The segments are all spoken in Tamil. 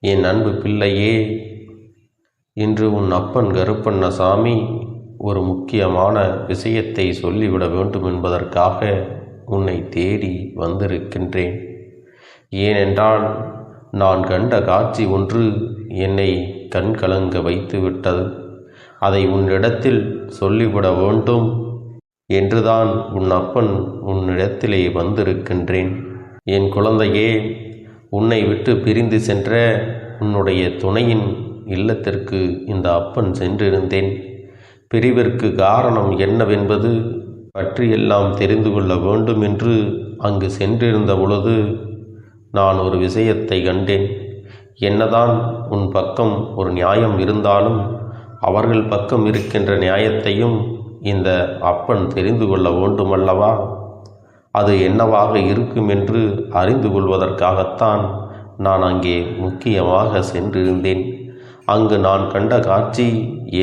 என் அன்பு பிள்ளையே, இன்று உன் அப்பன் கருப்பண்ணசாமி ஒரு முக்கியமான விஷயத்தை சொல்லிவிட வேண்டும் என்பதற்காக உன்னை தேடி வந்திருக்கின்றேன். ஏனென்றால் நான் கண்ட காட்சி ஒன்று என்னை கண்கலங்க வைத்துவிட்டது. அதை உன்னிடத்தில் சொல்லிவிட வேண்டும் என்றுதான் உன் அப்பன் உன்னிடத்திலே வந்திருக்கின்றேன். என் குழந்தையே, உன்னை விட்டு பிரிந்து சென்ற உன்னுடைய துணையின் இல்லத்திற்கு இந்த அப்பன் சென்றிருந்தேன். பிரிவிற்கு காரணம் என்னவென்பது பற்றியெல்லாம் தெரிந்து கொள்ள வேண்டும் என்று அங்கு சென்றிருந்த பொழுது நான் ஒரு விஷயத்தை கண்டேன். என்னதான் உன் பக்கம் ஒரு நியாயம் இருந்தாலும் அவர்கள் பக்கம் இருக்கின்ற நியாயத்தையும் இந்த அப்பன் தெரிந்து கொள்ள வேண்டுமல்லவா? அது என்னவாக இருக்கும் என்று அறிந்து கொள்வதற்காகத்தான் நான் அங்கே முக்கியமாக சென்றிருந்தேன். அங்கு நான் கண்ட காட்சி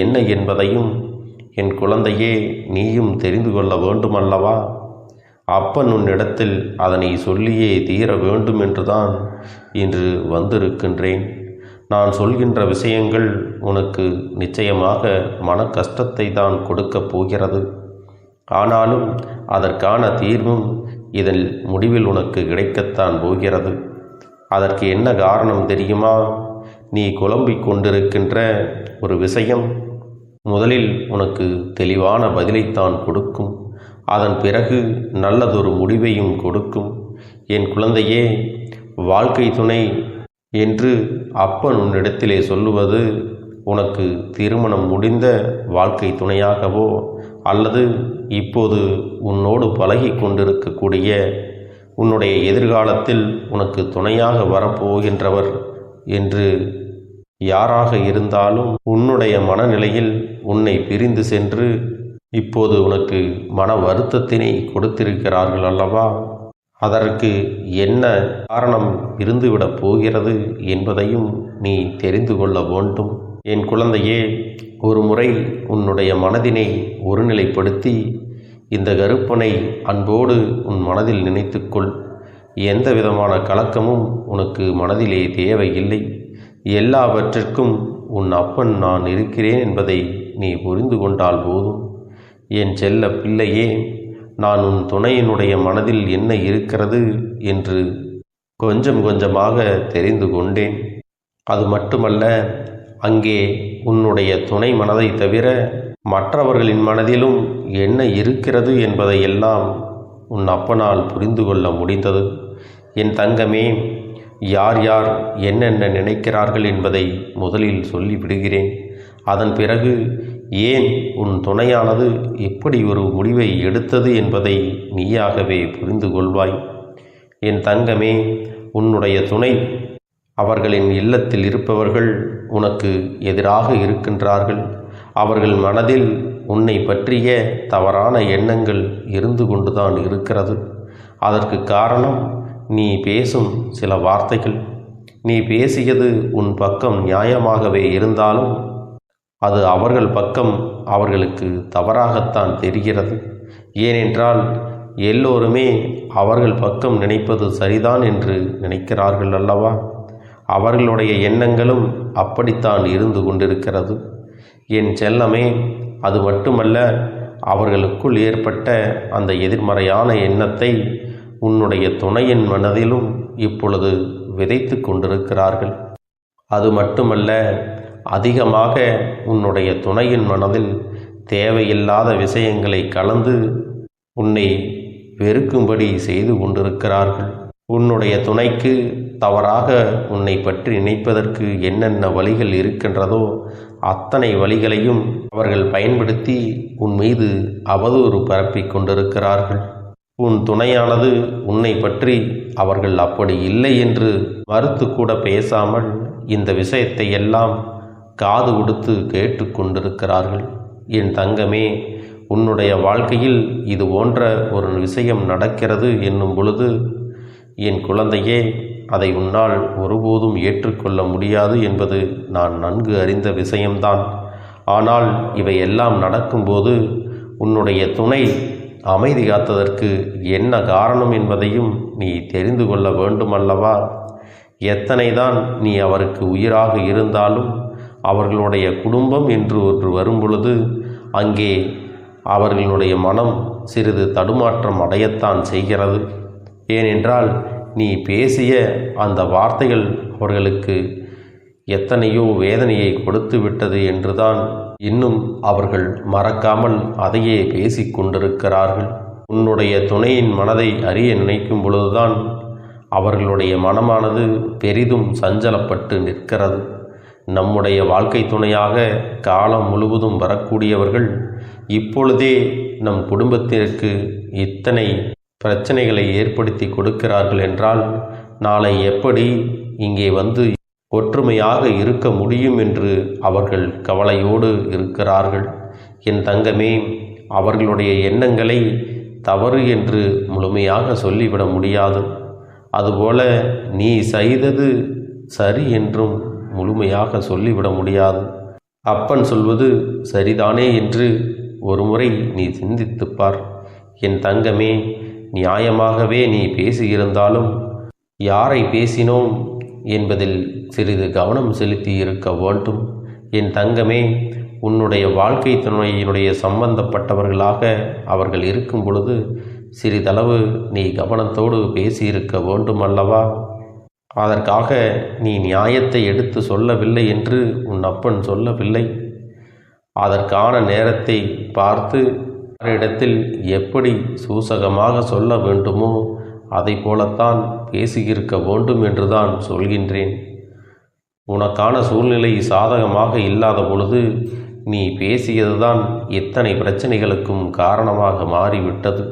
என்ன என்பதையும் என் குழந்தையே நீயும் தெரிந்து கொள்ள வேண்டுமல்லவா? அப்பன் உன்னிடத்தில் அதனை சொல்லியே தீர வேண்டும் என்றுதான் இன்று வந்திருக்கின்றேன். நான் சொல்கின்ற விஷயங்கள் உனக்கு நிச்சயமாக மன கஷ்டத்தை தான் கொடுக்கப் போகிறது. ஆனாலும் அதற்கான தீர்வும் இதன் முடிவில் உனக்கு கிடைக்கத்தான் போகிறது. அதற்கு என்ன காரணம் தெரியுமா? நீ குழம்பிக் கொண்டிருக்கின்ற ஒரு விஷயம் முதலில் உனக்கு தெளிவான பதிலைத்தான் கொடுக்கும். அதன் பிறகு நல்லதொரு முடிவையும் கொடுக்கும். என் குழந்தையே, வாழ்க்கை துணை என்று அப்பன் உன்னிடத்திலே சொல்லுவது உனக்கு திருமணம் முடிந்த வாழ்க்கை துணையாகவோ அல்லது இப்போது உன்னோடு பழகி கொண்டிருக்கக்கூடிய உன்னுடைய எதிர்காலத்தில் உனக்கு துணையாக வரப்போகின்றவர் என்று யாராக இருந்தாலும் உன்னுடைய மனநிலையில் உன்னை பிரிந்து சென்று இப்போது உனக்கு மன வருத்தத்தினை கொடுத்திருக்கிறார்கள் அல்லவா? அதற்கு என்ன காரணம் இருந்துவிடப் போகிறது என்பதையும் நீ தெரிந்து கொள்ள வேண்டும். என் குழந்தையே, ஒரு முறை உன்னுடைய மனதினை ஒருநிலைப்படுத்தி இந்த கருப்பனை அன்போடு உன் மனதில் நினைத்துக்கொள். எந்த விதமான கலக்கமும் உனக்கு மனதிலே தேவையில்லை. எல்லாவற்றிற்கும் உன் அப்பன் நான் இருக்கிறேன் என்பதை நீ புரிந்து கொண்டால் போதும். என் செல்ல பிள்ளையே, நான் உன் துணையினுடைய மனதில் என்ன இருக்கிறது என்று கொஞ்சம் கொஞ்சமாக தெரிந்து கொண்டேன். அது மட்டுமல்ல, அங்கே உன்னுடைய துணை மனதை தவிர மற்றவர்களின் மனதிலும் என்ன இருக்கிறது என்பதையெல்லாம் உன் அப்பனால் புரிந்து கொள்ள முடிந்தது. என் தங்கமே, யார் யார் என்னென்ன நினைக்கிறார்கள் என்பதை முதலில் சொல்லிவிடுகிறேன். அதன் பிறகு ஏன் உன் துணையானது எப்படி ஒரு முடிவை எடுத்தது என்பதை நீயாகவே புரிந்து கொள்வாய். என் தங்கமே, உன்னுடைய துணை அவர்களின் இல்லத்தில் இருப்பவர்கள் உனக்கு எதிராக இருக்கின்றார்கள். அவர்கள் மனதில் உன்னை பற்றிய தவறான எண்ணங்கள் இருந்து கொண்டுதான் இருக்கிறது. அதற்கு காரணம் நீ பேசும் சில வார்த்தைகள். நீ பேசியது உன் பக்கம் நியாயமாகவே இருந்தாலும் அது அவர்கள் பக்கம் அவர்களுக்கு தவறாகத்தான் தெரிகிறது. ஏனென்றால் எல்லோருமே அவர்கள் பக்கம் நினைப்பது சரிதான் என்று நினைக்கிறார்கள் அல்லவா? அவர்களுடைய எண்ணங்களும் அப்படித்தான் இருந்து கொண்டிருக்கிறது. என் செல்லமே, அது மட்டுமல்ல, அவர்களுக்குள் ஏற்பட்ட அந்த எதிர்மறையான எண்ணத்தை உன்னுடைய துணையின் மனதிலும் இப்பொழுது விதைத்து கொண்டிருக்கிறார்கள். அது மட்டுமல்ல, அதிகமாக உன்னுடைய துணையின் மனதில் தேவையில்லாத விஷயங்களை கலந்து உன்னை வெறுக்கும்படி செய்து கொண்டிருக்கிறார்கள். உன்னுடைய துணைக்கு தவறாக உன்னை பற்றி நினைப்பதற்கு என்னென்ன வழிகள் இருக்கின்றதோ அத்தனை வழிகளையும் அவர்கள் பயன்படுத்தி உன் மீது அவதூறு பரப்பிக் கொண்டிருக்கிறார்கள். உன் துணையானது உன்னை பற்றி அவர்கள் அப்படி இல்லை என்று மறுத்து கூட பேசாமல் இந்த விஷயத்தை எல்லாம் காது கொடுத்து கேட்டு கொண்டிருக்கிறார்கள். என் தங்கமே, உன்னுடைய வாழ்க்கையில் இது போன்ற ஒரு விஷயம் நடக்கிறது என்னும் பொழுது என் குழந்தையே, அதை உன்னால் ஒருபோதும் ஏற்றுக்கொள்ள முடியாது என்பது நான் நன்கு அறிந்த விஷயம்தான். ஆனால் இவையெல்லாம் நடக்கும்போது உன்னுடைய துணை அமைதி காத்ததற்கு என்ன காரணம் என்பதையும் நீ தெரிந்து கொள்ள வேண்டுமல்லவா? எத்தனைதான் நீ அவருக்கு உயிராக இருந்தாலும் அவர்களுடைய குடும்பம் என்று ஒன்று வரும்பொழுது அங்கே அவர்களுடைய மனம் சிறிது தடுமாற்றம் அடையத்தான் செய்கிறது. ஏனென்றால் நீ பேசிய அந்த வார்த்தைகள் அவர்களுக்கு எத்தனையோ வேதனையை கொடுத்து விட்டது என்றுதான் இன்னும் அவர்கள் மறக்காமல் அதையே பேசிக் கொண்டிருக்கிறார்கள். உன்னுடைய துணையின் மனதை அறிய நினைக்கும் பொழுதுதான் அவர்களுடைய மனமானது பெரிதும் சஞ்சலப்பட்டு நிற்கிறது. நம்முடைய வாழ்க்கை துணையாக காலம் முழுவதும் வரக்கூடியவர்கள் இப்பொழுதே நம் குடும்பத்திற்கு இத்தனை பிரச்சனைகளை ஏற்படுத்தி கொடுக்கிறார்கள் என்றால் நாளை எப்படி இங்கே வந்து ஒற்றுமையாக இருக்க முடியும் என்று அவர்கள் கவலையோடு இருக்கிறார்கள். என் தங்கமே, அவர்களுடைய எண்ணங்களை தவறு என்று முழுமையாக சொல்லிவிட முடியாது. அதுபோல நீ செய்தது சரி என்றும் முழுமையாக சொல்லிவிட முடியாது. அப்பன் சொல்வது சரிதானே என்று ஒருமுறை நீ சிந்தித்துப்பார். என் தங்கமே, நியாயமாகவே நீ பேசியிருந்தாலும் யாரை பேசினோம் என்பதில் சிறிது கவனம் செலுத்தி இருக்க வேண்டும். என் தங்கமே, உன்னுடைய வாழ்க்கை துணையினுடைய சம்பந்தப்பட்டவர்களாக அவர்கள் இருக்கும் பொழுது சிறிதளவு நீ கவனத்தோடு பேசியிருக்க வேண்டும் அல்லவா? அதற்காக நீ நியாயத்தை எடுத்து சொல்லவில்லை என்று உன் அப்பன் சொல்லவில்லை. அதற்கான நேரத்தை பார்த்து இடத்தில் எப்படி சூசகமாக சொல்ல வேண்டுமோ அதை போலத்தான் பேசியிருக்க வேண்டும் என்றுதான் சொல்கின்றேன். உனக்கான சூழ்நிலை சாதகமாக இல்லாத பொழுது நீ பேசியதுதான் இத்தனை பிரச்சனைகளுக்கும் காரணமாக மாறிவிட்டது.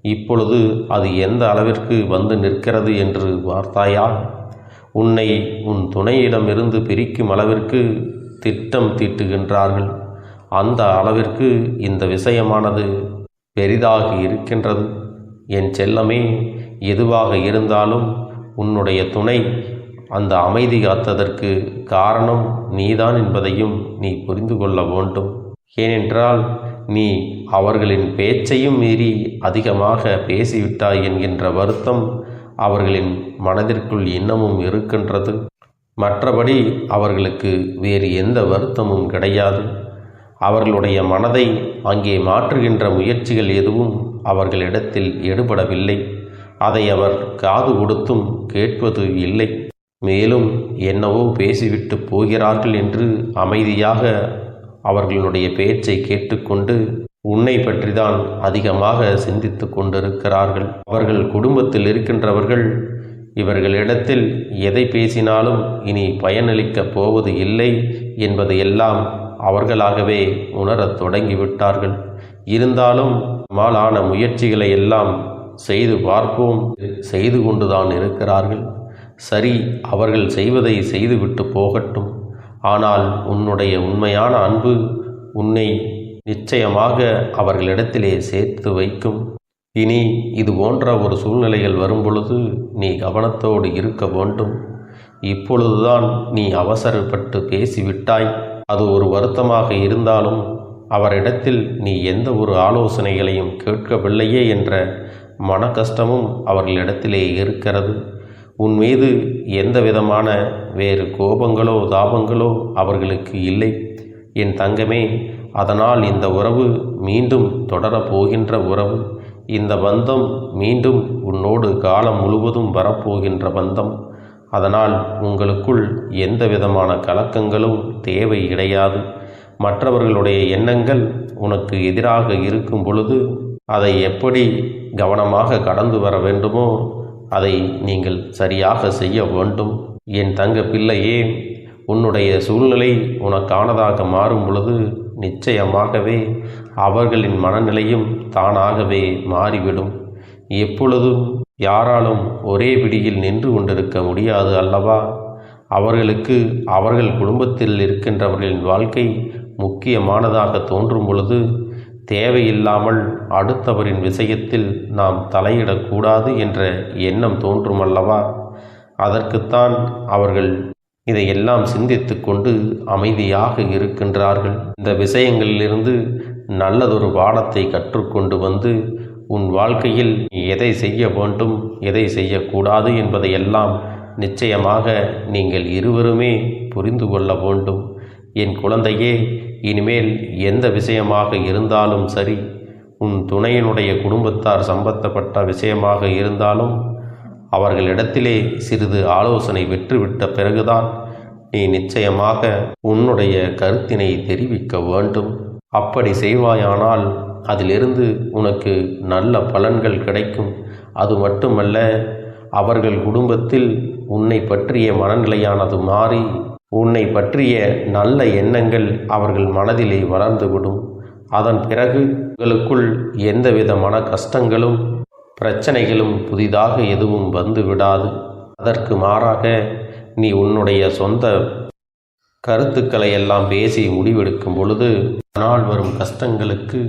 இப்பொழுது அது எந்த அளவிற்கு வந்து நிற்கிறது என்று பார்த்தாயா? உன்னை உன் துணையிடமிருந்து பிரிக்கும் அளவிற்கு திட்டம் தீட்டுகின்றார்கள். அந்த அளவிற்கு இந்த விஷயமானது பெரிதாகி இருக்கின்றது. என் செல்லமே, எதுவாக இருந்தாலும் உன்னுடைய துணை அந்த அமைதி காத்ததற்கு காரணம் நீதான் என்பதையும் நீ புரிந்து கொள்ள வேண்டும். ஏனென்றால் நீ அவர்களின் பேச்சையும் மீறி அதிகமாக பேசிவிட்டாய் என்கின்ற வருத்தம் அவர்களின் மனதிற்குள் இன்னமும் இருக்கின்றது. மற்றபடி அவர்களுக்கு வேறு எந்த வருத்தமும் கிடையாது. அவர்களுடைய மனதை அங்கே மாற்றுகின்ற முயற்சிகள் எதுவும் அவர்களிடத்தில் எடுபடவில்லை. அதை அவர் காது கொடுத்தும் கேட்பது இல்லை. மேலும் என்னவோ பேசிவிட்டு போகிறார்கள் என்று அமைதியாக அவர்களுடைய பேச்சை கேட்டுக்கொண்டு உன்னை பற்றிதான் அதிகமாக சிந்தித்து கொண்டிருக்கிறார்கள். அவர்கள் குடும்பத்தில் இருக்கின்றவர்கள் இவர்களிடத்தில் எதை பேசினாலும் இனி பயனளிக்கப் போவது இல்லை என்பது எல்லாம் அவர்களாகவே உணரத் தொடங்கிவிட்டார்கள். இருந்தாலும் மாலான முயற்சிகளை எல்லாம் செய்து பார்ப்போம் செய்து கொண்டுதான் இருக்கிறார்கள். சரி, அவர்கள் செய்வதை செய்துவிட்டு போகட்டும். ஆனால் உன்னுடைய உண்மையான அன்பு உன்னை நிச்சயமாக அவர்களிடத்திலே சேர்த்து வைக்கும். இனி இது போன்ற ஒரு சூழ்நிலைகள் வரும்பொழுது நீ கவனத்தோடு இருக்க வேண்டும். இப்பொழுதுதான் நீ அவசரப்பட்டு பேசிவிட்டாய். அது ஒரு வருத்தமாக இருந்தாலும் அவரிடத்தில் நீ எந்த ஒரு ஆலோசனைகளையும் கேட்கவில்லையே என்ற மன கஷ்டமும் அவர்களிடத்திலே இருக்கிறது. உன் மீது எந்த விதமான வேறு கோபங்களோ தாபங்களோ அவர்களுக்கு இல்லை என் தங்கமே. அதனால் இந்த உறவு மீண்டும் தொடரப்போகின்ற உறவு. இந்த பந்தம் மீண்டும் உன்னோடு காலம் முழுவதும் வரப்போகின்ற பந்தம். அதனால் உங்களுக்குள் எந்த விதமான கலக்கங்களும் தேவை கிடையாது. மற்றவர்களுடைய எண்ணங்கள் உனக்கு எதிராக இருக்கும் பொழுது அதை எப்படி கவனமாக கடந்து வர வேண்டுமோ அதை நீங்கள் சரியாக செய்ய வேண்டும். என் தங்க பிள்ளையே, உன்னுடைய சூழ்நிலை உனக்கானதாக மாறும் பொழுது நிச்சயமாகவே அவர்களின் மனநிலையும் தானாகவே மாறிவிடும். எப்பொழுதும் யாராலும் ஒரே பிடியில் நின்று கொண்டிருக்க முடியாது அல்லவா? அவர்களுக்கு அவர்கள் குடும்பத்தில் இருக்கின்றவர்களின் வாழ்க்கை முக்கியமானதாக தோன்றும் பொழுது தேவையில்லாமல் அடுத்தவரின் விஷயத்தில் நாம் தலையிடக்கூடாது என்ற எண்ணம் தோன்றும் அல்லவா? அதற்குத்தான் அவர்கள் இதையெல்லாம் சிந்தித்து கொண்டு அமைதியாக இருக்கின்றார்கள். இந்த விஷயங்களிலிருந்து நல்லதொரு பாடத்தை கற்றுக்கொண்டு வந்து உன் வாழ்க்கையில் எதை செய்ய வேண்டும் எதை செய்யக்கூடாது என்பதையெல்லாம் நிச்சயமாக நீங்கள் இருவருமே புரிந்து கொள்ள வேண்டும். என் குழந்தையே, இனிமேல் எந்த விஷயமாக இருந்தாலும் சரி, உன் துணையினுடைய குடும்பத்தார் சம்பந்தப்பட்ட விஷயமாக இருந்தாலும் அவர்களிடத்திலே சிறிது ஆலோசனை பெற்றுவிட்ட பிறகுதான் நீ நிச்சயமாக உன்னுடைய கருத்தினை தெரிவிக்க வேண்டும். அப்படி செய்வாயானால் அதிலிருந்து உனக்கு நல்ல பலன்கள் கிடைக்கும். அது மட்டுமல்ல, அவர்கள் குடும்பத்தில் உன்னை பற்றிய மனநிலையானது மாறி உன்னை பற்றிய நல்ல எண்ணங்கள் அவர்கள் மனதிலே வளர்ந்துவிடும். அதன் பிறகு உங்களுக்குள் எந்தவித மன கஷ்டங்களும் பிரச்சனைகளும் புதிதாக எதுவும் வந்து விடாது. அதற்கு மாறாக நீ உன்னுடைய சொந்த கருத்துக்களை எல்லாம் பேசி முடிவெடுக்கும் பொழுது ஆனால் வரும் கஷ்டங்களுக்கு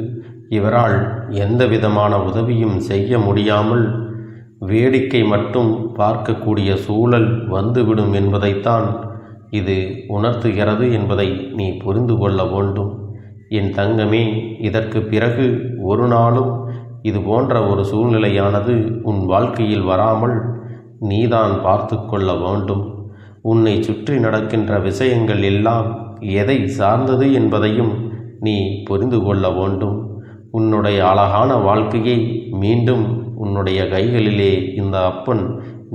இவரால் எந்த விதமான உதவியும் செய்ய முடியாமல் வேடிக்கை மட்டும் பார்க்கக்கூடிய சூழல் வந்துவிடும் என்பதைத்தான் இது உணர்த்துகிறது என்பதை நீ புரிந்து கொள்ள வேண்டும். என் தங்கமே, இதற்கு பிறகு ஒரு நாளும் இது போன்ற ஒரு சூழ்நிலையானது உன் வாழ்க்கையில் வராமல் நீதான் பார்த்து கொள்ள வேண்டும். உன்னை சுற்றி நடக்கின்ற விஷயங்கள் எல்லாம் எதை சார்ந்தது என்பதையும் நீ புரிந்து கொள்ள வேண்டும். உன்னுடைய அழகான வாழ்க்கையை மீண்டும் உன்னுடைய கைகளிலே இந்த அப்பன்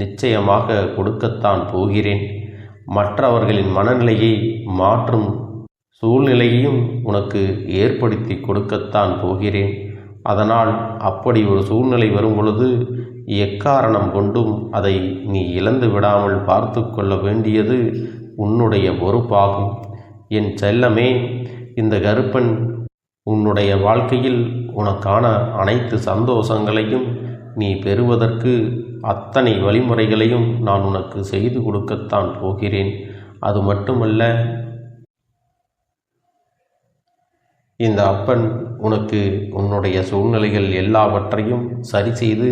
நிச்சயமாக கொடுக்கத்தான் போகிறேன். மற்றவர்களின் மனநிலையை மாற்றும் சூழ்நிலையையும் உனக்கு ஏற்படுத்தி கொடுக்கத்தான் போகிறேன். அதனால் அப்படி ஒரு சூழ்நிலை வரும் பொழுது எக்காரணம் கொண்டும் அதை நீ இழந்து விடாமல் பார்த்து கொள்ள வேண்டியது உன்னுடைய பொறுப்பாகும். என் செல்லமே, இந்த கருப்பன் உன்னுடைய வாழ்க்கையில் உனக்கான அனைத்து சந்தோஷங்களையும் நீ பெறுவதற்கு அத்தனை வழிமுறைகளையும் நான் உனக்கு செய்து கொடுக்கத்தான் போகிறேன். அது மட்டுமல்ல, இந்த அப்பன் உனக்கு உன்னுடைய சூழ்நிலைகள் எல்லாவற்றையும் சரி செய்து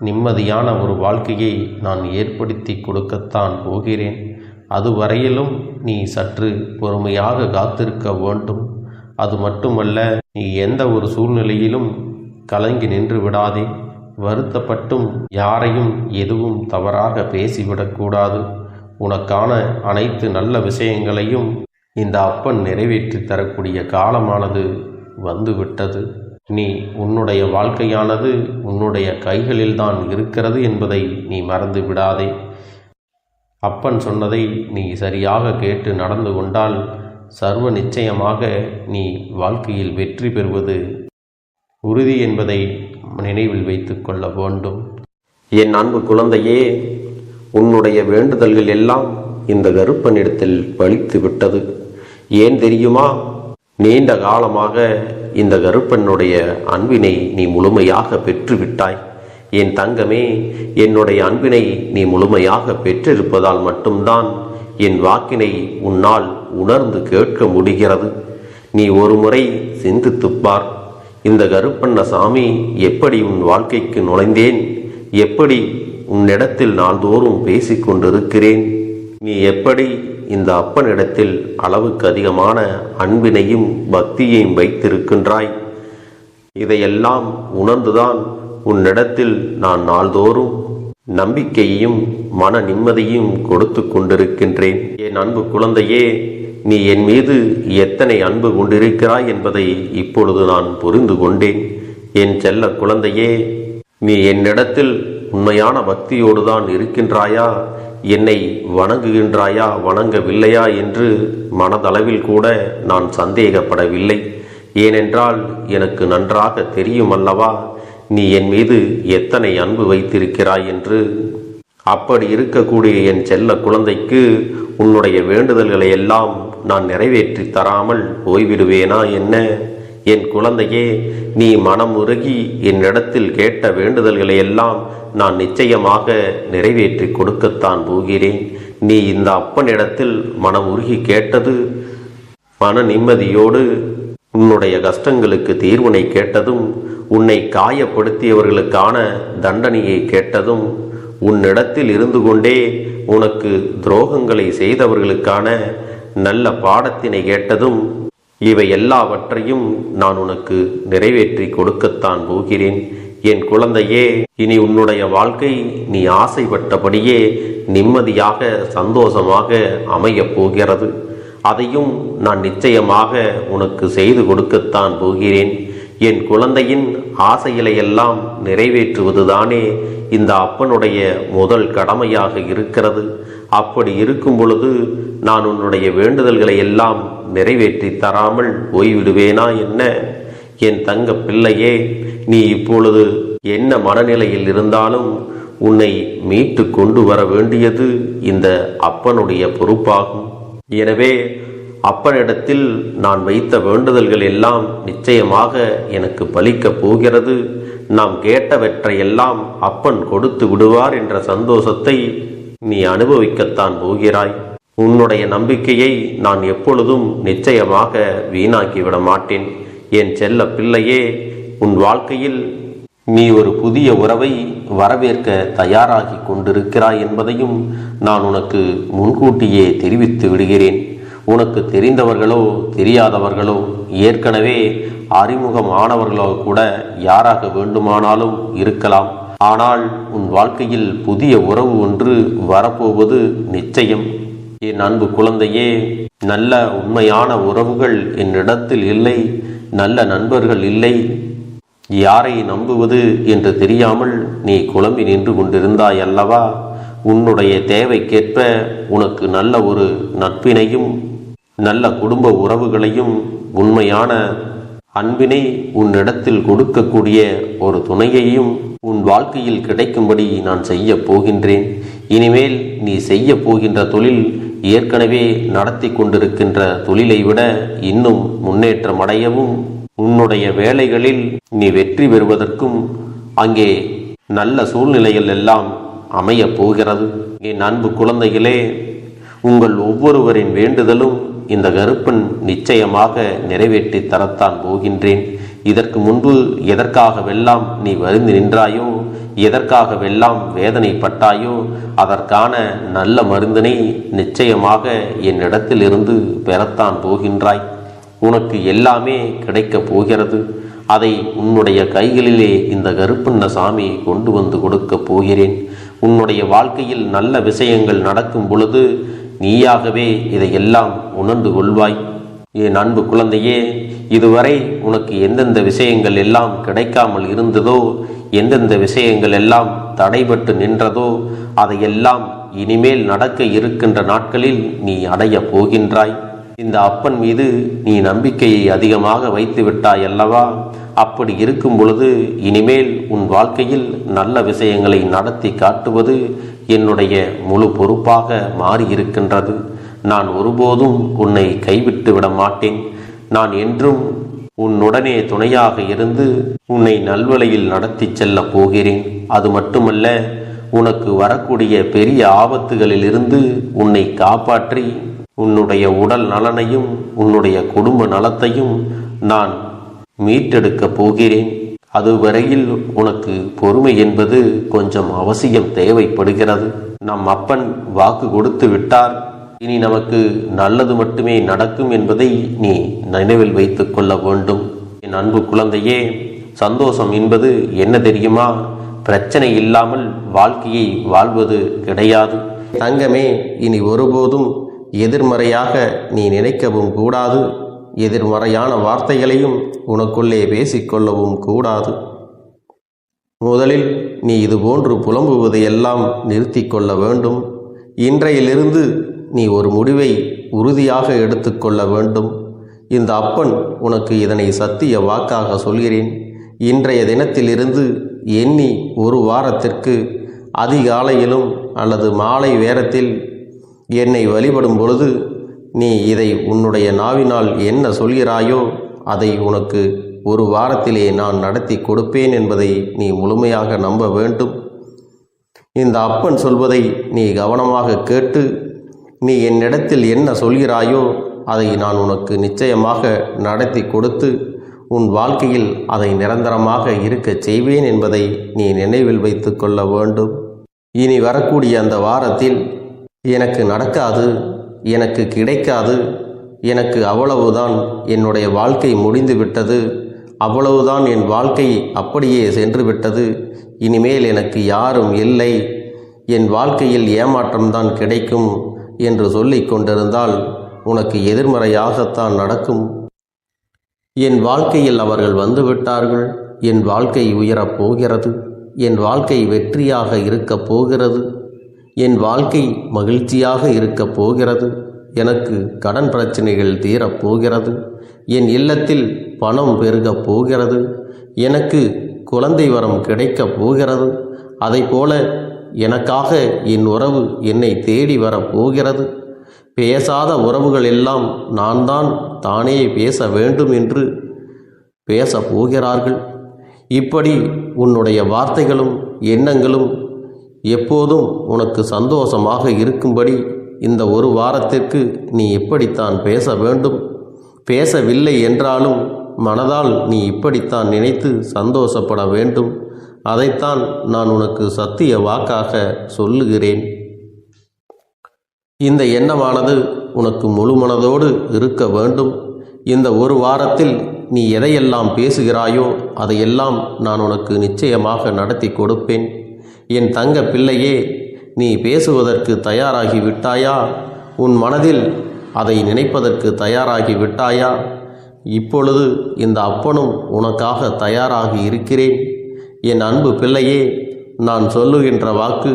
நிம்மதியான ஒரு வாழ்க்கையை நான் ஏற்படுத்தி கொடுக்கத்தான் போகிறேன். அதுவரையிலும் நீ சற்று பொறுமையாக காத்திருக்க வேண்டும். அது மட்டுமல்ல, நீ எந்த ஒரு சூழ்நிலையிலும் கலங்கி நின்று விடாதே. வருத்தப்பட்டும் யாரையும் எதுவும் தவறாக பேசிவிடக்கூடாது. உனக்கான அனைத்து நல்ல விஷயங்களையும் இந்த அப்பன் நிறைவேற்றி தரக்கூடிய காலமானது வந்துவிட்டது. நீ உன்னுடைய வாழ்க்கையானது உன்னுடைய கைகளில்தான் இருக்கிறது என்பதை நீ மறந்து விடாதே. அப்பன் சொன்னதை நீ சரியாக கேட்டு நடந்து கொண்டால் சர்வ நிச்சயமாக நீ வாழ்க்கையில் வெற்றி பெறுவது உறுதி என்பதை நினைவில் வைத்து கொள்ள வேண்டும். என் அன்பு குழந்தையே, உன்னுடைய வேண்டுதல்கள் எல்லாம் இந்த கருப்பனிடத்தில் பலித்து விட்டது. ஏன் தெரியுமா? நீண்ட காலமாக இந்த கருப்பனுடைய அன்பினை நீ முழுமையாக பெற்றுவிட்டாய். என் தங்கமே, என்னுடைய அன்பினை நீ முழுமையாக பெற்றிருப்பதால் மட்டும்தான் என் வாக்கினை உன்னால் உணர்ந்து கேட்க முடிகிறது. நீ ஒரு முறை சிந்தித்துப்பார். இந்த கருப்பண்ணசாமி எப்படி உன் வாழ்க்கைக்கு நுழைந்தேன், எப்படி உன்னிடத்தில் நாள்தோறும் பேசிக்கொண்டிருக்கிறேன், நீ எப்படி இந்த அப்பனிடத்தில் அளவுக்கு அதிகமான அன்பினையும் பக்தியையும் வைத்திருக்கின்றாய். இதையெல்லாம் உணர்ந்துதான் உன்னிடத்தில் நான் நாள்தோறும் நம்பிக்கையையும் மன நிம்மதியும் கொடுத்து கொண்டிருக்கின்றேன். என் அன்பு குழந்தையே, நீ என் மீது எத்தனை அன்பு கொண்டிருக்கிறாய் என்பதை இப்பொழுது நான் புரிந்து கொண்டேன். என் செல்ல குழந்தையே, நீ என்னிடத்தில் உண்மையான பக்தியோடு தான் இருக்கின்றாயா, என்னை வணங்குகின்றாயா வணங்கவில்லையா என்று மனதளவில் கூட நான் சந்தேகப்படவில்லை. ஏனென்றால் எனக்கு நன்றாக தெரியும் அல்லவா நீ என் மீது எத்தனை அன்பு வைத்திருக்கிறாய் என்று. அப்படி இருக்கக்கூடிய என் செல்ல குழந்தைக்கு உன்னுடைய வேண்டுதல்களை எல்லாம் நான் நிறைவேற்றி தராமல் போய்விடுவேனா என்ன? என் குழந்தையே, நீ மனம் உருகி என்னிடத்தில் கேட்ட வேண்டுதல்களை எல்லாம் நான் நிச்சயமாக நிறைவேற்றி கொடுக்கத்தான் போகிறேன். நீ இந்த அப்பனிடத்தில் மனம் உருகி கேட்டது, மன நிம்மதியோடு உன்னுடைய கஷ்டங்களுக்கு தீர்வினை கேட்டதும், உன்னை காயப்படுத்தியவர்களுக்கான தண்டனையை கேட்டதும், உன்னிடத்தில் இருந்து கொண்டே உனக்கு துரோகங்களை செய்தவர்களுக்கான நல்ல பாடத்தினை கேட்டதும், இவை எல்லாவற்றையும் நான் உனக்கு நிறைவேற்றி கொடுக்கத்தான் போகிறேன். என் குழந்தையே, இனி உன்னுடைய வாழ்க்கை நீ ஆசைப்பட்டபடியே நிம்மதியாக சந்தோஷமாக அமையப் போகிறது. அதையும் நான் நிச்சயமாக உனக்கு செய்து கொடுக்கத்தான் போகிறேன். என் குழந்தையின் ஆசைகளை எல்லாம் நிறைவேற்றுவதுதானே இந்த அப்பனுடைய முதல் கடமையாக இருக்கிறது. அப்படி இருக்கும் பொழுது நான் உன்னுடைய வேண்டுதல்களை எல்லாம் நிறைவேற்றி தராமல் போய்விடுவேனா என்ன? என் தங்க பிள்ளையே, நீ இப்பொழுது என்ன மனநிலையில் இருந்தாலும் உன்னை மீட்டு கொண்டு வர வேண்டியது இந்த அப்பனுடைய பொறுப்பாகும். எனவே அப்பனிடத்தில் நான் வைத்த வேண்டுதல்கள் எல்லாம் நிச்சயமாக எனக்கு பலிக்கப் போகிறது. நாம் கேட்டவற்றையெல்லாம் அப்பன் கொடுத்து விடுவார் என்ற சந்தோஷத்தை நீ அனுபவிக்கத்தான் போகிறாய். உன்னுடைய நம்பிக்கையை நான் எப்பொழுதும் நிச்சயமாக வீணாக்கிவிட மாட்டேன். என் செல்ல பிள்ளையே, உன் வாழ்க்கையில் நீ ஒரு புதிய உறவை வரவேற்க தயாராகி கொண்டிருக்கிறாய் என்பதையும் நான் உனக்கு முன்கூட்டியே தெரிவித்து விடுகிறேன். உனக்கு தெரிந்தவர்களோ தெரியாதவர்களோ, ஏற்கனவே அறிமுகமானவர்களோ கூட யாராக வேண்டுமானாலும் இருக்கலாம். ஆனால் உன் வாழ்க்கையில் புதிய உறவு ஒன்று வரப்போவது நிச்சயம். என் அன்பு குழந்தையே, நல்ல உண்மையான உறவுகள் என்னிடத்தில் இல்லை, நல்ல நண்பர்கள் இல்லை. யாரை நம்புவது என்று தெரியாமல் நீ குழம்பி நின்று கொண்டிருந்தாய் அல்லவா? உன்னுடைய தேவைக்கேற்ப உனக்கு நல்ல ஒரு நட்பினையும் நல்ல குடும்ப உறவுகளையும் உண்மையான அன்பினை உன்னிடத்தில் கொடுக்கக்கூடிய ஒரு துணையையும் உன் வாழ்க்கையில் கிடைக்கும்படி நான் செய்ய போகின்றேன். இனிமேல் நீ செய்ய போகின்ற தொழில் ஏற்கனவே நடத்தி கொண்டிருக்கின்ற தொழிலை விட இன்னும் முன்னேற்றம் அடையவும், உன்னுடைய வேலைகளில் நீ வெற்றி பெறுவதற்கும் அங்கே நல்ல சூழ்நிலைகள் எல்லாம் அமையப் போகிறது. என் அன்பு குழந்தைகளே, உங்கள் ஒவ்வொருவரின் வேண்டுதலும் இந்த கருப்பன் நிச்சயமாக நிறைவேற்றி தரத்தான் போகின்றேன். இதற்கு முன்பு எதற்காகவெல்லாம் நீ வருந்தி நின்றாயோ, எதற்காகவெல்லாம் வேதனைப்பட்டாயோ, அதற்கான நல்ல மருந்தினை நிச்சயமாக என்னிடத்தில் இருந்து பெறத்தான் போகின்றாய். உனக்கு எல்லாமே கிடைக்கப் போகிறது. அதை உன்னுடைய கைகளிலே இந்த கருப்பண்ண சாமி கொண்டு வந்து கொடுக்கப் போகிறேன். உன்னுடைய வாழ்க்கையில் நல்ல விஷயங்கள் நடக்கும் பொழுது நீயாகவே இதையெல்லாம் உணர்ந்து கொள்வாய். என் அன்பு குழந்தையே, இதுவரை உனக்கு எந்தெந்த விஷயங்கள் எல்லாம் கிடைக்காமல் இருந்ததோ, எந்தெந்த விஷயங்கள் எல்லாம் தடைபட்டு நின்றதோ, அதையெல்லாம் இனிமேல் நடக்க இருக்கின்ற நாட்களில் நீ அடைய போகின்றாய். இந்த அப்பன் மீது நீ நம்பிக்கையை அதிகமாக வைத்து விட்டாய் அல்லவா? அப்படி இருக்கும் பொழுது இனிமேல் உன் வாழ்க்கையில் நல்ல விஷயங்களை நடத்தி காட்டுவது என்னுடைய முழு பொறுப்பாக மாறியிருக்கின்றது. நான் ஒருபோதும் உன்னை கைவிட்டு விட மாட்டேன். நான் என்றும் உன்னுடனே துணையாக இருந்து உன்னை நல்வழியில் நடத்தி செல்ல போகிறேன். அது மட்டுமல்ல, உனக்கு வரக்கூடிய பெரிய ஆபத்துகளிலிருந்து உன்னை காப்பாற்றி உன்னுடைய உடல் நலனையும் உன்னுடைய குடும்ப நலத்தையும் நான் மீட்டெடுக்கப் போகிறேன். அதுவரையில் உனக்கு பொறுமை என்பது கொஞ்சம் அவசியம் தேவைப்படுகிறது. நம் அப்பன் வாக்கு கொடுத்து விட்டார். இனி நமக்கு நல்லது மட்டுமே நடக்கும் என்பதை நீ நினைவில் வைத்துக் கொள்ள வேண்டும். என் அன்பு குழந்தையே, சந்தோஷம் என்பது என்ன தெரியுமா? பிரச்சனை இல்லாமல் வாழ்க்கையை வாழ்வது கிடையாது. தங்கமே, இனி ஒருபோதும் எதிர்மறையாக நீ நினைக்கவும் கூடாது. எதிர்மறையான வார்த்தைகளையும் உனக்குள்ளே பேசிக்கொள்ளவும் கூடாது. முதலில் நீ இதுபோன்று புலம்புவதையெல்லாம் நிறுத்தி கொள்ள வேண்டும். இன்றையிலிருந்து நீ ஒரு முடிவை உறுதியாக எடுத்துக்கொள்ள வேண்டும். இந்த அப்பன் உனக்கு இதனை சத்திய வாக்காக சொல்கிறேன். இன்றைய தினத்திலிருந்து எண்ணி ஒரு வாரத்திற்கு அதிகாலையிலும் அல்லது மாலை நேரத்தில் என்னை வழிபடும் பொழுது நீ இதை உன்னுடைய நாவினால் என்ன சொல்கிறாயோ அதை உனக்கு ஒரு வாரத்திலே நான் நடத்தி கொடுப்பேன் என்பதை நீ முழுமையாக நம்ப வேண்டும். இந்த அப்பன் சொல்வதை நீ கவனமாக கேட்டு நீ என்னிடத்தில் என்ன சொல்கிறாயோ அதை நான் உனக்கு நிச்சயமாக நடத்தி கொடுத்து உன் வாழ்க்கையில் அதை நிரந்தரமாக இருக்கச் செய்வேன் என்பதை நீ நினைவில் வைத்து கொள்ள வேண்டும். இனி வரக்கூடிய அந்த வாரத்தில் எனக்கு நடக்காது, எனக்கு கிடைக்காது, எனக்கு அவ்வளவுதான், என்னுடைய வாழ்க்கை முடிந்து விட்டது, அவ்வளவுதான், என் வாழ்க்கை அப்படியே சென்று விட்டது. இனிமேல் எனக்கு யாரும் இல்லை, என் வாழ்க்கையில் ஏமாற்றம்தான் கிடைக்கும் என்று சொல்லிக் கொண்டிருந்தால் உனக்கு எதிர்மறையாகத்தான் நடக்கும். என் வாழ்க்கையில் அவர்கள் வந்துவிட்டார்கள். என் வாழ்க்கை உயரப் போகிறது. என் வாழ்க்கை வெற்றியாக இருக்கப் போகிறது. என் வாழ்க்கை மகிழ்ச்சியாக இருக்கப் போகிறது. எனக்கு கடன் பிரச்சனைகள் தீரப் போகிறது. என் இல்லத்தில் பணம் பெருகப் போகிறது. எனக்கு குழந்தை வரம் கிடைக்கப் போகிறது. அதைப்போல எனக்காக என் உறவு என்னை தேடி வரப்போகிறது. பேசாத உறவுகள் எல்லாம் நான் தான் தானே பேச வேண்டும் என்று பேசப் போகிறார்கள். இப்படி உன்னுடைய வார்த்தைகளும் எண்ணங்களும் எப்போதும் உனக்கு சந்தோஷமாக இருக்கும்படி இந்த ஒரு வாரத்திற்கு நீ இப்படித்தான் பேச வேண்டும். பேசவில்லை என்றாலும் மனதால் நீ இப்படித்தான் நினைத்து சந்தோஷப்பட வேண்டும். அதைத்தான் நான் உனக்கு சத்திய வாக்காக சொல்லுகிறேன். இந்த எண்ணமானது உனக்கு முழு மனதோடு இருக்க வேண்டும். இந்த ஒரு வாரத்தில் நீ எதையெல்லாம் பேசுகிறாயோ அதையெல்லாம் நான் உனக்கு நிச்சயமாக நடத்தி கொடுப்பேன். என் தங்க பிள்ளையே, நீ பேசுவதற்கு தயாராகி விட்டாயா? உன் மனதில் அதை நினைப்பதற்கு தயாராகி விட்டாயா? இப்பொழுது இந்த அப்பனும் உனக்காக தயாராகி இருக்கிறேன். என் அன்பு பிள்ளையே, நான் சொல்லுகின்ற வாக்கு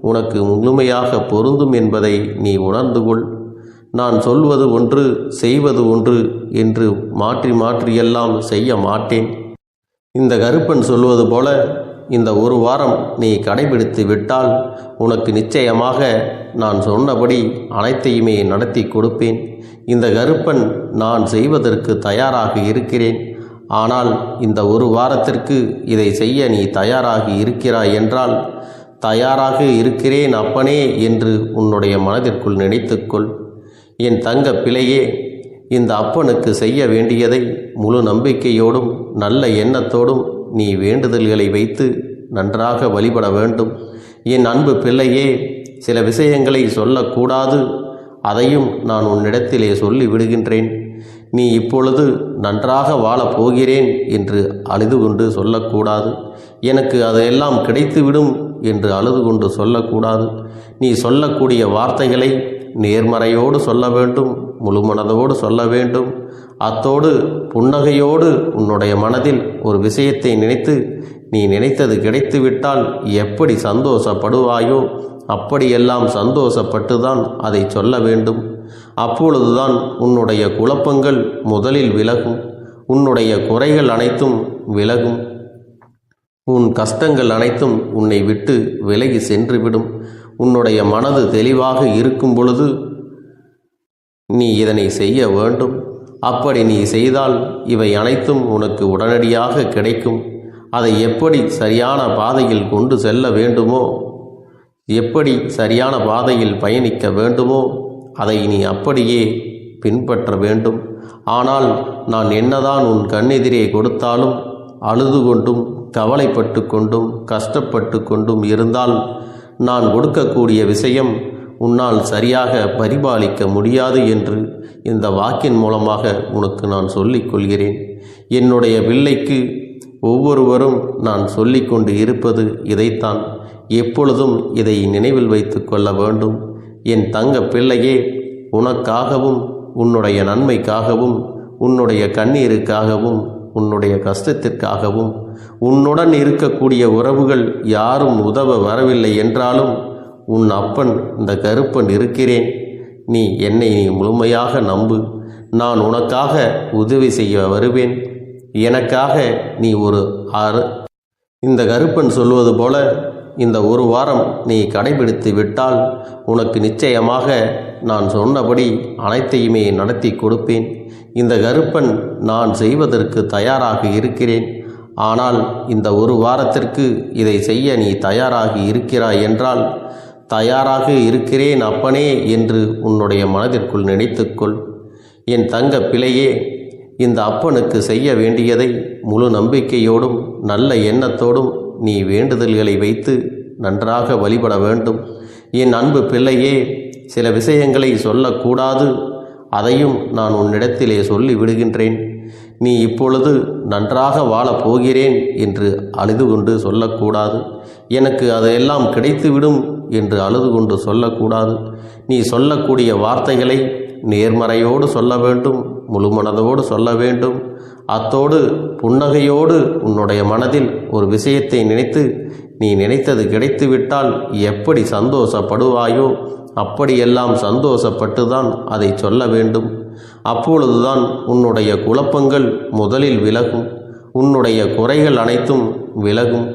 உனக்கு முழுமையாக பொருந்தும் என்பதை நீ உணர்ந்து கொள். நான் சொல்வது ஒன்று செய்வது ஒன்று என்று மாற்றி மாற்றியெல்லாம் செய்ய மாட்டேன். இந்த கருப்பன் சொல்வது போல இந்த ஒரு வாரம் நீ கடைபிடித்து விட்டால் உனக்கு நிச்சயமாக நான் சொன்னபடி அனைத்தையுமே நடத்தி கொடுப்பேன். இந்த கருப்பன் நான் செய்வதற்கு தயாராக இருக்கிறேன். ஆனால் இந்த ஒரு வாரத்திற்கு இதை செய்ய நீ தயாராகி இருக்கிறாய் என்றால், தயாராக இருக்கிறேன் அப்பனே என்று உன்னுடைய மனதிற்குள் நினைத்துக்கொள். என் தங்க பிள்ளையே, இந்த அப்பனுக்கு செய்ய வேண்டியதை முழு நம்பிக்கையோடும் நல்ல எண்ணத்தோடும் நீ வேண்டுதல்களை வைத்து நன்றாக வழிபட வேண்டும். என் அன்பு பிள்ளையே, சில விஷயங்களை சொல்லக்கூடாது, அதையும் நான் உன்னிடத்திலே சொல்லி விடுகின்றேன். நீ இப்பொழுது நன்றாக வாழப் போகிறேன் என்று அழுது கொண்டு சொல்லக்கூடாது. எனக்கு அதையெல்லாம் கிடைத்துவிடும் என்று அழுது கொண்டு சொல்லக்கூடாது. நீ சொல்லக்கூடிய வார்த்தைகளை நேர்மறையோடு சொல்ல வேண்டும், முழு மனதோடு சொல்ல வேண்டும். அத்தோடு புன்னகையோடு உன்னுடைய மனதில் ஒரு விஷயத்தை நினைத்து நீ நினைத்தது கிடைத்துவிட்டால் எப்படி சந்தோஷப்படுவாயோ அப்படியெல்லாம் சந்தோஷப்பட்டுதான் அதை சொல்ல வேண்டும். அப்பொழுதுதான் உன்னுடைய குழப்பங்கள் முதலில் விலகும். உன்னுடைய குறைகள் அனைத்தும் விலகும். உன் கஷ்டங்கள் அனைத்தும் உன்னை விட்டு விலகி சென்றுவிடும். உன்னுடைய மனது தெளிவாக இருக்கும் பொழுது நீ இதனை செய்ய வேண்டும். அப்படி நீ செய்தால் இவை அனைத்தும் உனக்கு உடனடியாக கிடைக்கும். அதை எப்படி சரியான பாதையில் கொண்டு செல்ல வேண்டுமோ, எப்படி சரியான பாதையில் பயணிக்க வேண்டுமோ அதை நீ அப்படியே பின்பற்ற வேண்டும். ஆனால் நான் என்னதான் உன் கண்ணெதிரே கொடுத்தாலும் அழுது கொண்டும் கவலைப்பட்டு கொண்டும் கஷ்டப்பட்டு கொண்டும் இருந்தால் நான் கொடுக்கக்கூடிய விஷயம் உன்னால் சரியாக பரிபாலிக்க முடியாது என்று இந்த வாக்கின் மூலமாக உனக்கு நான் சொல்லிக் கொள்கிறேன். என்னுடைய பிள்ளைக்கு ஒவ்வொருவரும் நான் சொல்லிக்கொண்டு இருப்பது இதைத்தான். எப்பொழுதும் இதை நினைவில் வைத்து கொள்ள வேண்டும். என் தங்க பிள்ளையே, உனக்காகவும் உன்னுடைய நன்மைக்காகவும் உன்னுடைய கண்ணீருக்காகவும் உன்னுடைய கஷ்டத்திற்காகவும் உன்னுடன் இருக்கக்கூடிய உறவுகள் யாரும் உதவ வரவில்லை என்றாலும் உன் அப்பன் இந்த கருப்பன் இருக்கிறேன். நீ என்னை முழுமையாக நம்பு. நான் உனக்காக உதவி செய்ய வருவேன். எனக்காக நீ ஒரு இந்த கருப்பன் சொல்வது போல இந்த ஒரு வாரம் நீ கடைபிடித்து விட்டால் உனக்கு நிச்சயமாக நான் சொன்னபடி அனைத்தையுமே நடத்தி கொடுப்பேன். இந்த கருப்பன் நான் செய்வதற்கு தயாராக இருக்கிறேன். ஆனால் இந்த ஒரு வாரத்திற்கு இதை செய்ய நீ தயாராகி இருக்கிறாய் என்றால், தயாராக இருக்கிறேன் அப்பனே என்று உன்னுடைய மனதிற்குள் நினைத்துக்கொள். என் தங்க பிள்ளையே, இந்த அப்பனுக்கு செய்ய வேண்டியதை முழு நம்பிக்கையோடும் நல்ல எண்ணத்தோடும் நீ வேண்டுதல்களை வைத்து நன்றாக வழிபட வேண்டும். என் அன்பு பிள்ளையே, சில விஷயங்களை சொல்லக்கூடாது, அதையும் நான் உன்னிடத்திலே சொல்லி விடுகின்றேன். நீ இப்பொழுது நன்றாக வாழப் போகிறேன் என்று அழுது கொண்டு சொல்லக்கூடாது. எனக்கு அதையெல்லாம் கிடைத்துவிடும் என்று அழுது கொண்டு சொல்லக்கூடாது. நீ சொல்லக்கூடிய வார்த்தைகளை நேர்மறையோடு சொல்ல வேண்டும், முழுமனதோடு சொல்ல வேண்டும். அத்தோடு புன்னகையோடு உன்னுடைய மனதில் ஒரு விஷயத்தை நினைத்து நீ நினைத்தது கிடைத்துவிட்டால் எப்படி சந்தோஷப்படுவாயோ அப்படியெல்லாம் சந்தோஷப்பட்டுதான் அதை சொல்ல வேண்டும். அப்பொழுதுதான் உன்னுடைய குழப்பங்கள் முதலில் விலகும், உன்னுடைய குறைகள் அனைத்தும் விலகும்,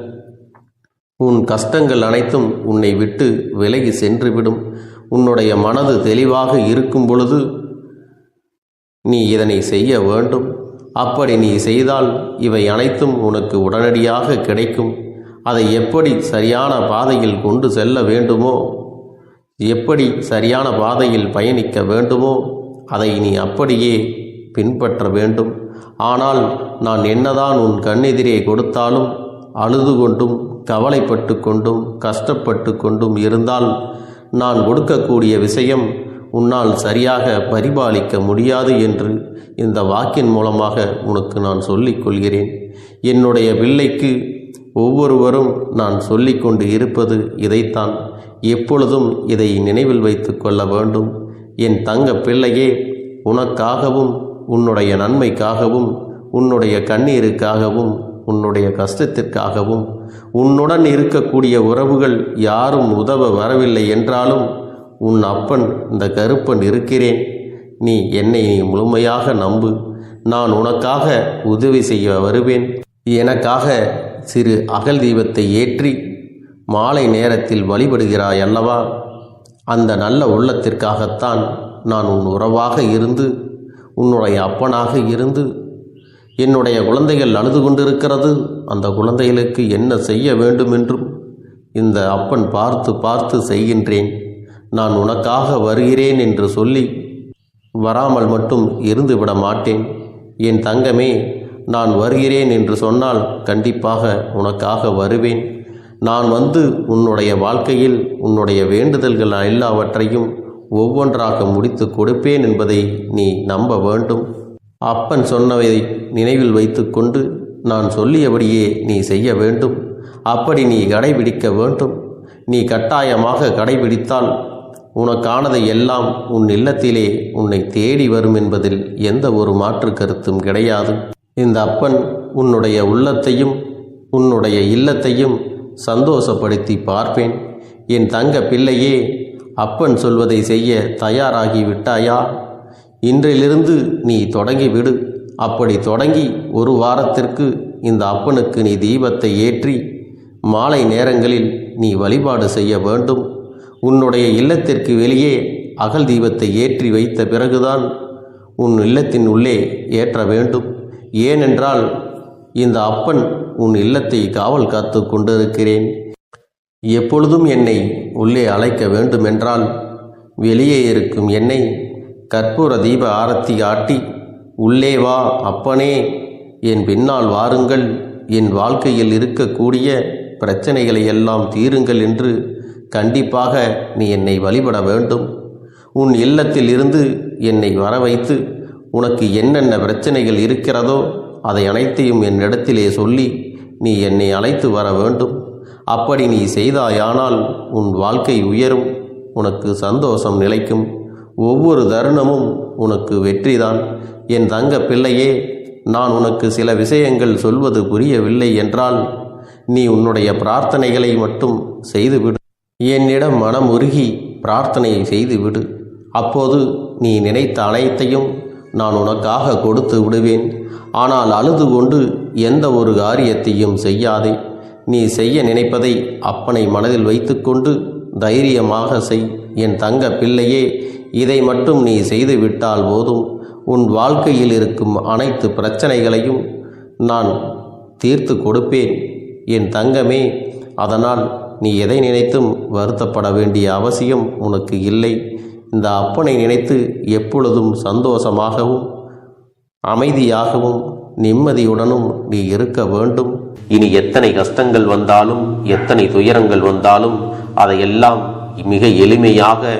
உன் கஷ்டங்கள் அனைத்தும் உன்னை விட்டு விலகி சென்றுவிடும். உன்னுடைய மனது தெளிவாக இருக்கும் பொழுது நீ இதனை செய்ய வேண்டும். அப்படி நீ செய்தால் இவை அனைத்தும் உனக்கு உடனடியாக கிடைக்கும். அதை எப்படி சரியான பாதையில் கொண்டு செல்ல வேண்டுமோ, எப்படி சரியான பாதையில் பயணிக்க வேண்டுமோ அதை நீ அப்படியே பின்பற்ற வேண்டும். ஆனால் நான் என்னதான் உன் கண்ணெதிரே கொடுத்தாலும் அழுது கொண்டும் கவலைப்பட்டு கொண்டும் கஷ்டப்பட்டு கொண்டும் இருந்தால் நான் கொடுக்கக்கூடிய விஷயம் உன்னால் சரியாக பரிபாலிக்க முடியாது என்று இந்த வாக்கின் மூலமாக உனக்கு நான் சொல்லிக் கொள்கிறேன். என்னுடைய பிள்ளைக்கு ஒவ்வொருவரும் நான் சொல்லிக்கொண்டு இருப்பது இதைத்தான். எப்பொழுதும் இதை நினைவில் வைத்து கொள்ள வேண்டும். என் தங்க பிள்ளையே, உனக்காகவும் உன்னுடைய நன்மைக்காகவும் உன்னுடைய கண்ணீருக்காகவும் உன்னுடைய கஷ்டத்திற்காகவும் உன்னுடன் இருக்கக்கூடிய உறவுகள் யாரும் உதவ வரவில்லை என்றாலும் உன் அப்பன் இந்த கருப்பன் இருக்கிறேன். நீ என்னை முழுமையாக நம்பு. நான் உனக்காக உதவி செய்ய வருவேன். எனக்காக சிறு அகல் தீபத்தை ஏற்றி மாலை நேரத்தில் வழிபடுகிறாய் அல்லவா? அந்த நல்ல உள்ளத்திற்காகத்தான் நான் உன் உறவாக இருந்து உன்னுடைய அப்பனாக இருந்து என்னுடைய குழந்தைகள் அழுது கொண்டிருக்கிறது, அந்த குழந்தைகளுக்கு என்ன செய்ய வேண்டும் என்றும் இந்த அப்பன் பார்த்து பார்த்து செய்கின்றேன். நான் உனக்காக வருகிறேன் என்று சொல்லி வராமல் மட்டும் இருந்து விட மாட்டேன். என் தங்கமே, நான் வருகிறேன் என்று சொன்னால் கண்டிப்பாக உனக்காக வருவேன். நான் வந்து உன்னுடைய வாழ்க்கையில் உன்னுடைய வேண்டுதல்கள் எல்லாவற்றையும் ஒவ்வொன்றாக முடித்து கொடுப்பேன் என்பதை நீ நம்ப வேண்டும். அப்பன் சொன்னதை நினைவில் வைத்து கொண்டு நான் சொல்லியபடியே நீ செய்ய வேண்டும். அப்படி நீ கடைபிடிக்க வேண்டும். நீ கட்டாயமாக கடைபிடித்தால் உனக்கானதை எல்லாம் உன் இல்லத்திலே உன்னை தேடி வரும் என்பதில் எந்த ஒரு மாற்று கருத்தும் கிடையாது. இந்த அப்பன் உன்னுடைய உள்ளத்தையும் உன்னுடைய இல்லத்தையும் சந்தோஷப்படுத்தி பார்ப்பேன். என் தங்க பிள்ளையே, அப்பன் சொல்வதை செய்ய தயாராகி விட்டாயா? இன்றிலிருந்து நீ தொடங்கிவிடு. அப்படி தொடங்கி ஒரு வாரத்திற்கு இந்த அப்பனுக்கு நீ தீபத்தை ஏற்றி மாலை நேரங்களில் நீ வழிபாடு செய்ய வேண்டும். உன்னுடைய இல்லத்திற்கு வெளியே அகல் தீபத்தை ஏற்றி வைத்த பிறகுதான் உன் இல்லத்தின் உள்ளே ஏற்ற வேண்டும். ஏனென்றால் இந்த அப்பன் உன் இல்லத்தை காவல் காத்து கொண்டிருக்கிறேன். எப்பொழுதும் என்னை உள்ளே அழைக்க வேண்டுமென்றால் வெளியே இருக்கும் என்னை கற்பூர தீப ஆரத்தி ஆட்டி உள்ளே வா அப்பனே, என் பின்னால் வாருங்கள், என் வாழ்க்கையில் இருக்கக்கூடிய பிரச்சனைகளை எல்லாம் தீருங்கள் என்று கண்டிப்பாக நீ என்னை வழிபட வேண்டும். உன் இல்லத்தில் இருந்து என்னை வர வைத்து உனக்கு என்னென்ன பிரச்சனைகள் இருக்கிறதோ அதை அனைத்தையும் என்னிடத்திலே சொல்லி நீ என்னை அழைத்து வர வேண்டும். அப்படி நீ செய்தாயானால் உன் வாழ்க்கை உயரும், உனக்கு சந்தோஷம் நிலைக்கும், ஒவ்வொரு தருணமும் உனக்கு வெற்றிதான். என் தங்க பிள்ளையே, நான் உனக்கு சில விஷயங்கள் சொல்வது புரியவில்லை என்றால் நீ உன்னுடைய பிரார்த்தனைகளை மட்டும் செய்துவிடு. என்னிடம் மனமுருகி பிரார்த்தனை செய்துவிடு. அப்போது நீ நினைத்த அனைத்தையும் நான் உனக்காக கொடுத்து விடுவேன். ஆனால் அழுது கொண்டு எந்த ஒரு காரியத்தையும் செய்யாதே. நீ செய்ய நினைப்பதை அப்பனை மனதில் வைத்துக்கொண்டு தைரியமாக செய். என் தங்க பிள்ளையே, இதை மட்டும் நீ செய்துவிட்டால் போதும். உன் வாழ்க்கையில் இருக்கும் அனைத்து பிரச்சனைகளையும் நான் தீர்த்து கொடுப்பேன் என் தங்கமே. அதனால் நீ எதை நினைத்தும் வருத்தப்பட வேண்டிய அவசியம் உனக்கு இல்லை. இந்த அப்பனை நினைத்து எப்பொழுதும் சந்தோஷமாகவும் அமைதியாகவும் நிம்மதியுடனும் நீ இருக்க வேண்டும். இனி எத்தனை கஷ்டங்கள் வந்தாலும் எத்தனை துயரங்கள் வந்தாலும் அதையெல்லாம் மிக எளிமையாக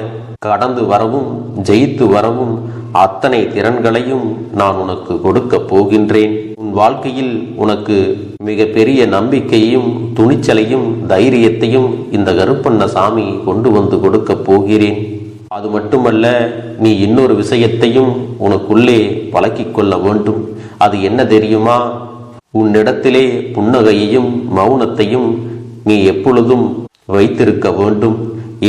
கடந்து வரவும் ஜெயித்து வரவும் அத்தனை திறன்களையும் நான் உனக்கு கொடுக்க போகின்றேன். உன் வாழ்க்கையில் உனக்கு மிக பெரிய நம்பிக்கையும் துணிச்சலையும் தைரியத்தையும் இந்த கருப்பண்ணசாமி கொண்டு வந்து கொடுக்க போகிறேன். அது மட்டுமல்ல, நீ இன்னொரு விஷயத்தையும் உனக்குள்ளே பழக்கிக் கொள்ள வேண்டும். அது என்ன தெரியுமா? உன்னிடத்திலே புன்னகையையும் மௌனத்தையும் நீ எப்பொழுதும் வைத்திருக்க வேண்டும்.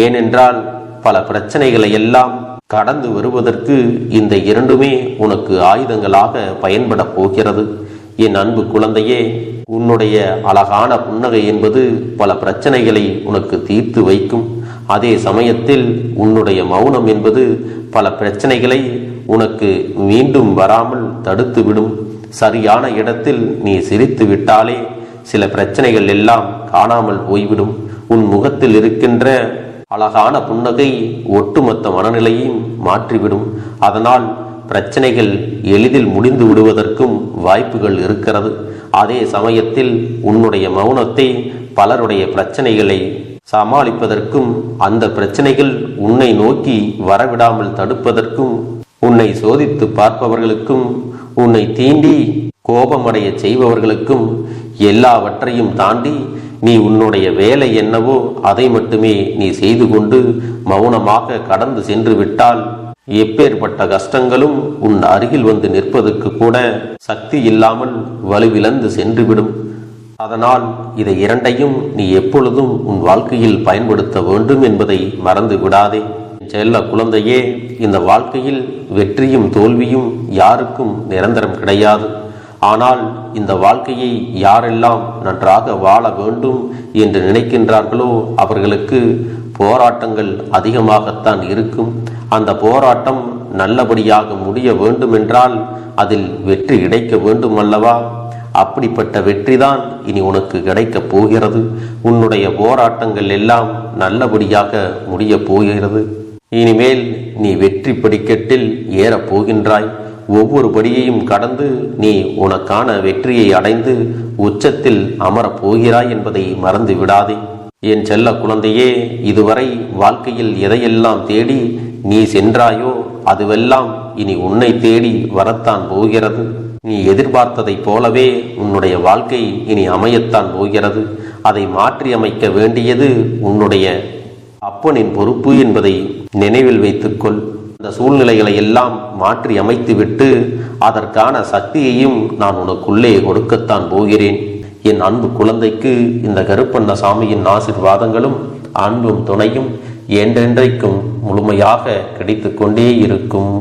ஏனென்றால் பல பிரச்சனைகளை எல்லாம் கடந்து வருவதற்கு இந்த இரண்டுமே உனக்கு ஆயுதங்களாக பயன்பட போகிறது. என் அன்பு குழந்தையே, உன்னுடைய அழகான புன்னகை என்பது பல பிரச்சனைகளை உனக்கு தீர்த்து வைக்கும். அதே சமயத்தில் உன்னுடைய மௌனம் என்பது பல பிரச்சனைகளை உனக்கு மீண்டும் வராமல் தடுத்து விடும். சரியான இடத்தில் நீ சிரித்து விட்டாலே சில பிரச்சனைகள் எல்லாம் காணாமல் போய்விடும். உன் முகத்தில் இருக்கின்ற அழகான புன்னகை ஒட்டுமொத்த மனநிலையும் மாற்றிவிடும். அதனால் பிரச்சனைகள் எளிதில் முடிந்து விடுவதற்கும் வாய்ப்புகள் இருக்கிறது. அதே சமயத்தில் உன்னுடைய மௌனத்தை பலருடைய பிரச்சனைகளை சமாளிப்பதற்கும் அந்த பிரச்சனைகள் உன்னை நோக்கி வரவிடாமல் தடுப்பதற்கும் உன்னை சோதித்து பார்ப்பவர்களுக்கும் உன்னை தீண்டி கோபமடைய செய்பவர்களுக்கும் எல்லாவற்றையும் தாண்டி நீ உன்னுடைய வேலை என்னவோ அதை மட்டுமே நீ செய்து கொண்டு மௌனமாக கடந்து சென்று விட்டால் எப்பேற்பட்ட கஷ்டங்களும் உன் அருகில் வந்து நிற்பதற்கு கூட சக்தி இல்லாமல் வலுவிழந்து சென்றுவிடும். அதனால் இதை இரண்டையும் நீ எப்பொழுதும் உன் வாழ்க்கையில் பயன்படுத்த வேண்டும் என்பதை மறந்து விடாதே. செல்ல குழந்தையே, இந்த வாழ்க்கையில் வெற்றியும் தோல்வியும் யாருக்கும் நிரந்தரம் கிடையாது. ஆனால் இந்த வாழ்க்கையை யாரெல்லாம் நன்றாக வாழ வேண்டும் என்று நினைக்கின்றார்களோ அவர்களுக்கு போராட்டங்கள் அதிகமாகத்தான் இருக்கும். அந்த போராட்டம் நல்லபடியாக முடிய வேண்டுமென்றால் அதில் வெற்றி கிடைக்க வேண்டும் அல்லவா? அப்படிப்பட்ட வெற்றிதான் இனி உனக்கு கிடைக்கப் போகிறது. உன்னுடைய போராட்டங்கள் எல்லாம் நல்லபடியாக முடிய போகிறது. இனிமேல் நீ வெற்றி படிக்கட்டில் ஏறப் போகின்றாய். ஒவ்வொரு படியையும் கடந்து நீ உனக்கான வெற்றியை அடைந்து உச்சத்தில் அமரப் போகிறாய் என்பதை மறந்து விடாதே. என் செல்ல குழந்தையே, இதுவரை வாழ்க்கையில் எதையெல்லாம் தேடி நீ சென்றாயோ அதுவெல்லாம் இனி உன்னை தேடி வரத்தான் போகிறது. நீ எதிர்பார்த்ததைப் போலவே உன்னுடைய வாழ்க்கை இனி அமையத்தான் போகிறது. அதை மாற்றி அமைக்க வேண்டியது உன்னுடைய அப்பனின் பொறுப்பு என்பதை நினைவில் வைத்துக்கொள். அந்த சூழ்நிலைகளை எல்லாம் மாற்றி அமைத்துவிட்டு அதற்கான சக்தியையும் நான் உனக்குள்ளே கொடுக்கத்தான் போகிறேன். என் அன்பு குழந்தைக்கு இந்த கருப்பண்ணசாமியின் ஆசீர்வாதங்களும் அன்பும் துணையும் என்றென்றைக்கும் முழுமையாக கிடைத்து கொண்டே இருக்கும்.